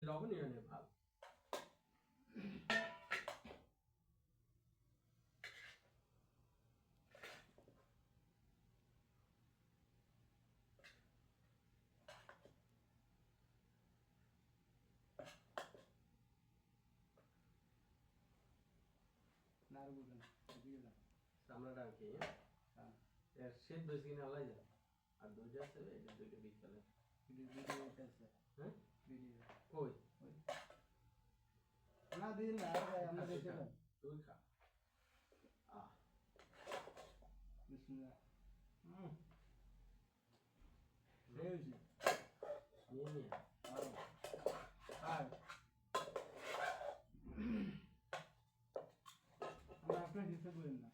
লবণীয় নে ভাব চামড়াটা আর কি হ্যাঁ এর সেদ্ধ হয়েছে কিনা আলাই যায় আর দুইটা আছে এটা দুইটা বিকালে হ্যাঁ কই না দিন না আমরা দেখলাম তুই খা বিসমিল্লাহ রেজি নিয়ে আর আমরা আপনার হিসেব বলেন না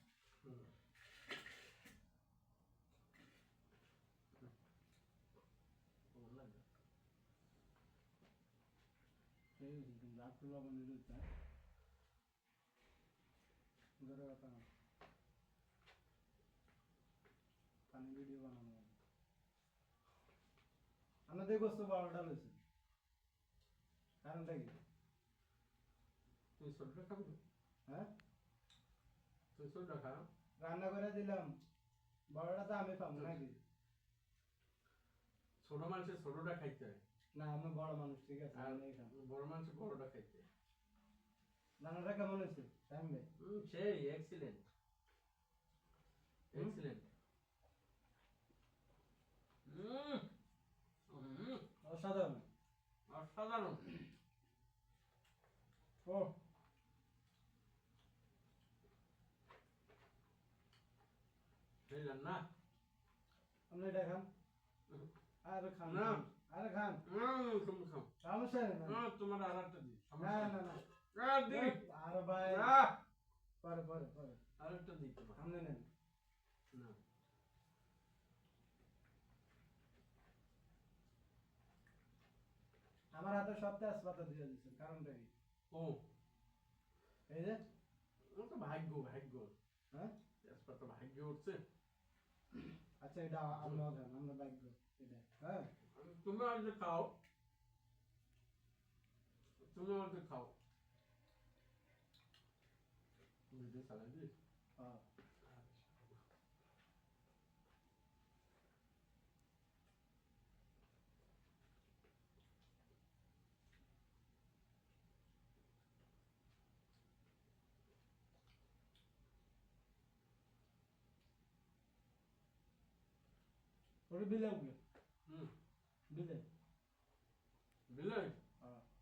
রাত্রে লবণ দিতে ঘরে কথা পানি ভিডিও বানানো আমাদের গোস্ত 12টা হয়েছে কারণটা কি তুই ছোটটা খাবি হ্যাঁ তুই ছোটটা খা রান্না করে দিলাম 12টা তো আমি খাবো নাকি ছোট মানুষের ছোটটা খাইতে হয় না আমি বড় মানুষ ঠিক আছে আর আমি খাবো বড় মানুষের বড়টা খাইতে হয় রান্নাটা কেমন হয়েছে টাইম ভাই সেই এক্সিলেন্ট এক্সিলেন্ট অসাধারণ অসাধারণ ও সেই রান্না আপনি এটা খান আর খান না আর খান তুমি খাও সমস্যা নেই তোমার আর একটা দিই না না না আর ভাই পরে পরে পরে আর একটা দিই তোমার সামনে নেন না আমার হাতে সপ্তাহে আসপাতা দিয়ে দিচ্ছেন কারণটা কি ও এই যে ও তো ভাগ্য ভাগ্য হ্যাঁ তেজপাতা ভাগ্য উঠছে আচ্ছা এটা আমরা খান আমরা ভাগ্য এটা হ্যাঁ তুমি আর যে খাও তুমি আর যে খাও দিদি সালাদ দিস হ্যাঁ ওরে বিলে উঠবে হুম বিলে বিলাই